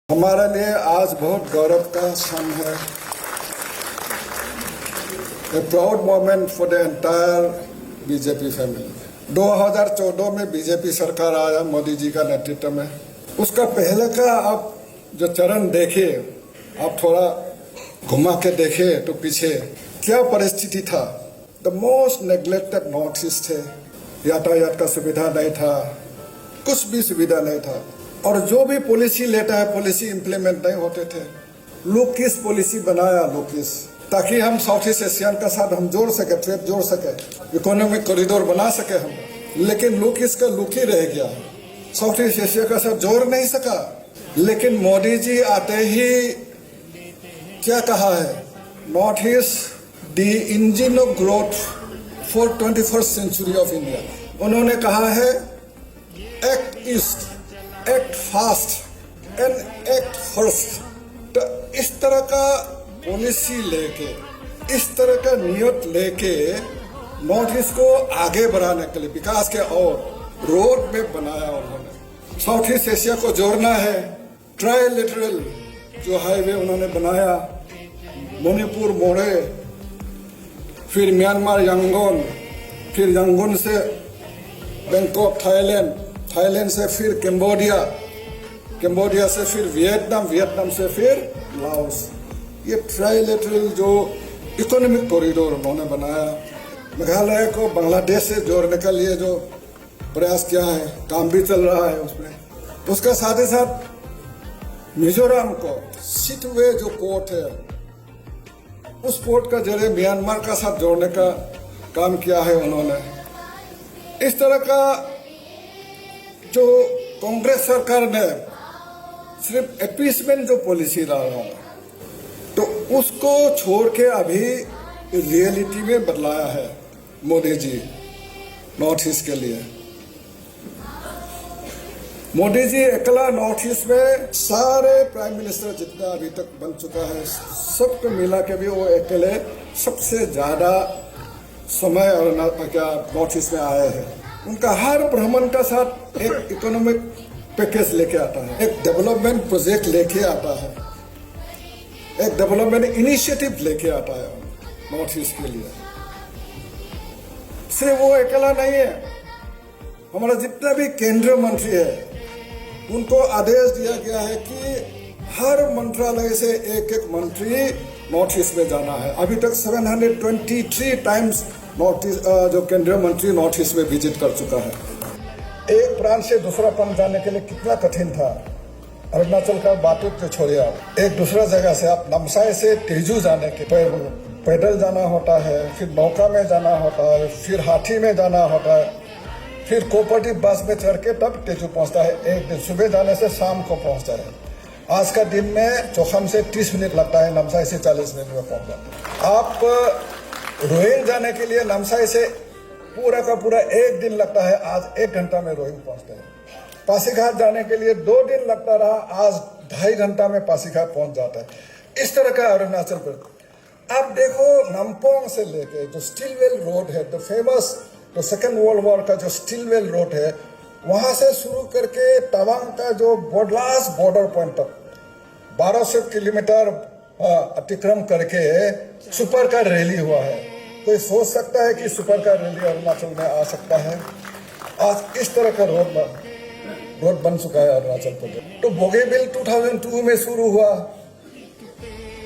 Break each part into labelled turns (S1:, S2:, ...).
S1: हमारे लिए आज बहुत गौरव का क्षण है। A proud moment for the entire BJP family. 2014 में बीजेपी सरकार आया मोदी जी का नेतृत्व में। उसका पहले का आप जो चरण देखे, आप थोड़ा घुमा के देखे तो पीछे क्या परिस्थिति था। The most neglected north east थे। यातायात का सुविधा नहीं था, कुछ भी सुविधा नहीं था, और जो भी पॉलिसी लेता है पॉलिसी इम्प्लीमेंट नहीं होते थे। लुकिस पॉलिसी बनाया लुकिस, ताकि हम साउथ ईस्ट एशियन का साथ हम जोड़ सके, ट्रेड जोड़ सके, इकोनॉमिक कॉरिडोर बना सके हम। लेकिन लुकिस का लुक ही रह गया, साउथ ईस्ट एशिया का साथ जोड़ नहीं सका। लेकिन मोदी जी आते ही क्या कहा है, north east the engine of growth for 21st century of India. उन्होंने कहा है act east, act fast and act first. तो इस तरह का पॉलिसी लेके, इस तरह का नियत लेके नॉर्थ ईस्ट को आगे बढ़ाने के लिए, विकास के और रोड मैप बनाया उन्होंने। साउथ ईस्ट एशिया को जोड़ना है, ट्राइलेटरल जो हाईवे उन्होंने बनाया, मणिपुर मोड़े, फिर म्यांमार यांगोन, फिर यांगोन से बैंकॉक थाईलैंड, थाईलैंड से फिर कंबोडिया, कंबोडिया से फिर वियतनाम, वियतनाम से फिर लाओस। ये ट्राइलेटरल जो इकोनॉमिक कॉरिडोर उन्होंने बनाया। मेघालय को बांग्लादेश से जोड़ने के लिए जो प्रयास किया है, काम भी चल रहा है उसमें। उसका साथ ही साथ मिजोरम को सिटवे जो पोर्ट है, उस पोर्ट का जरिए म्यांमार का साथ जोड़ने का काम किया है उन्होंने। इस तरह का जो कांग्रेस सरकार ने सिर्फ अपीसमेंट जो पॉलिसी डाला है, तो उसको छोड़ के अभी रियलिटी में बदलाया है मोदी जी नॉर्थ ईस्ट के लिए। मोदी जी अकेला नॉर्थ ईस्ट में सारे प्राइम मिनिस्टर जितना अभी तक बन चुका है, सबको मिला के भी वो अकेले सबसे ज्यादा समय और नॉर्थ ईस्ट में आए हैं। उनका हर भ्रमण का साथ एक इकोनॉमिक पैकेज लेके आता है, एक डेवलपमेंट प्रोजेक्ट लेके आता है, एक डेवलपमेंट इनिशिएटिव लेके आता है नॉर्थ ईस्ट के लिए। सिर्फ वो अकेला नहीं है, हमारा जितना भी केंद्रीय मंत्री है उनको आदेश दिया गया है कि हर मंत्रालय से एक एक मंत्री नॉर्थ ईस्ट में जाना है। अभी तक 723 टाइम्स नॉर्थ ईस्ट जो केंद्रीय मंत्री नॉर्थ ईस्ट में विजिट कर चुका है। एक प्रांत से दूसरा प्रांत जाने के लिए कितना कठिन था। अरुणाचल का बात तो छोड़िए, आप एक दूसरा जगह से आप नामसाई से तेजू जाने के पैदल जाना होता है, फिर नौका में जाना होता है, फिर हाथी में जाना होता है, फिर कोऑपरेटिव बस में चढ़ के तब तेजू पहुंचता है। एक दिन सुबह जाने से शाम को पहुंचता है। आज का दिन में चौखम से 30 मिनट लगता है, नामसाई से 40 मिनट में पहुंच जाता है। आप रोइंग जाने के लिए नामसाई से पूरा का पूरा एक दिन लगता है, आज 1 घंटा में रोइंग पहुंचते हैं। पासीघाट जाने के लिए 2 दिन लगता रहा, आज 2.5 घंटा में पासीघाट पहुंच जाता है। इस तरह का अरुणाचल प्रदेश। आप देखो नामपोंग से लेके जो स्टीलवेल रोड है, तो फेमस तो सेकेंड वर्ल्ड वॉर का जो स्टीलवेल रोड है, वहां से शुरू करके तवांग का जो लास्ट बॉर्डर पॉइंट तक 1200 किलोमीटर अतिक्रम करके सुपर कार रैली हुआ है। कोई सोच सकता है कि सुपर कार रैली अरुणाचल में आ सकता है? आज इस तरह का रोड बन चुका है अरुणाचल प्रदेश। तो बोगीबिल 2002 में शुरू हुआ,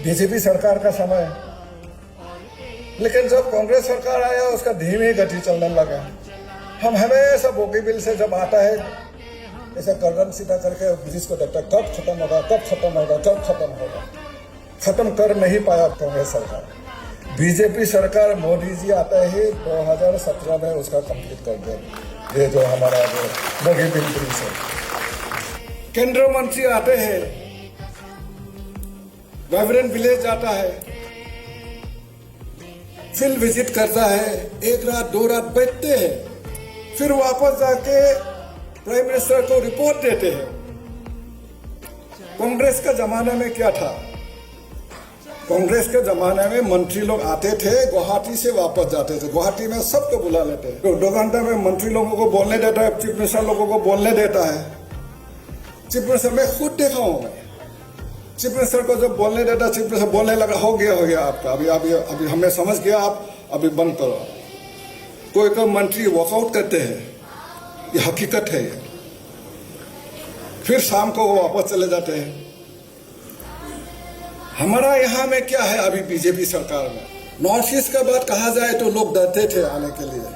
S1: बीजेपी सरकार का समय, लेकिन जब कांग्रेस सरकार आया उसका धीमी गति चलने लगा। हम हमेशा बोगीबिल से जब आता है ऐसा गर्दन सीधा करके ब्रिटिश को देखता, कब खत्म होगा, कब खत्म होगा, कब खत्म होगा। खत्म कर नहीं पाया कांग्रेस सरकार। बीजेपी सरकार मोदी जी आता ही 2017 में उसका कंप्लीट कर दिया। ये जो हमारा जो बोगीबिल ब्रिज है, केंद्रीय मंत्री आते हैं, वाइब्रेंट विलेज आता है, फील्ड विजिट करता है, 1 रात 2 रात बैठते हैं, फिर वापस जाके प्राइम मिनिस्टर को रिपोर्ट देते हैं। कांग्रेस का जमाने में क्या था? कांग्रेस के जमाने में मंत्री लोग आते थे, गुवाहाटी से वापस जाते थे, गुवाहाटी में सबको बुला लेते हैं, तो 2 घंटे में मंत्री लोगों को बोलने देता है, चीफ मिनिस्टर लोगों को बोलने देता है। चीफ मिनिस्टर मैं खुद देखा हूं, मैं चीफ मिनिस्टर को जब बोलने देता, चीफ मिनिस्टर बोलने लगा, हो गया आपका, अभी हमें समझ गया, आप अभी बंद करो। कोई मंत्री वॉकआउट करते हैं, ये हकीकत है ये। फिर शाम को वो वापस चले जाते हैं। हमारा यहाँ में क्या है अभी बीजेपी सरकार में, नॉर्थ ईस्ट का बात कहा जाए तो लोग डरते थे आने के लिए।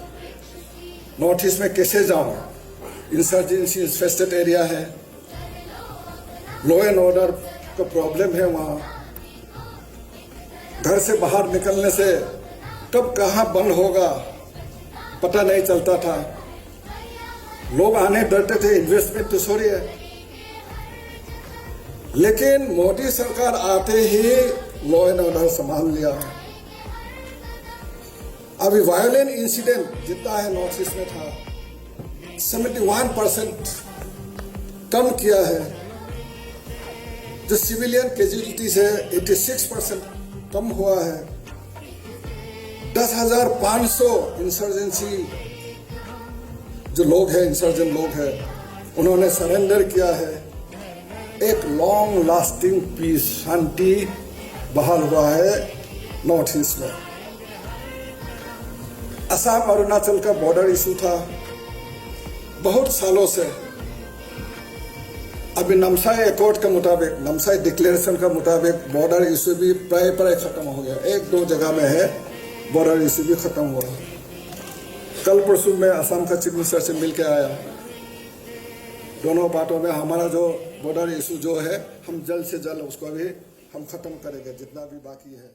S1: नॉर्थ ईस्ट में कैसे जाऊं, इंसर्जेंसी इन्फेस्टेड एरिया है, लॉ एंड ऑर्डर का प्रॉब्लम है वहां। घर से बाहर निकलने से कब कहां बंद होगा पता नहीं चलता था। लोग आने डरते थे, इन्वेस्टमेंट तो सॉरी है। लेकिन मोदी सरकार आते ही लॉ एंड ऑर्डर संभाल लिया। अभी वायलेंट इंसिडेंट जितना है नॉर्थ ईस्ट में था 71% कम किया है। जो सिविलियन कैजुअलिटीज है 86% कम हुआ है। 10,500 इंसर्जेंसी जो लोग हैं, इंसर्जेंट लोग हैं, उन्होंने सरेंडर किया है। एक लॉन्ग लास्टिंग पीस, शांति बहाल हुआ है नॉर्थ ईस्ट में। असम अरुणाचल का बॉर्डर इशू था बहुत सालों से। अभी नामसाई एकॉर्ड के मुताबिक, नामसाई डिक्लेरेशन के मुताबिक बॉर्डर इशू भी प्राय खत्म हो गया। 1-2 जगह में है बॉर्डर इशू भी खत्म हुआ। कल परसों में असम का चीफ मिनिस्टर से मिल के आया। दोनों बातों में हमारा जो बॉर्डर इशू जो है, हम जल्द से जल्द उसको भी हम खत्म करेंगे जितना भी बाकी है।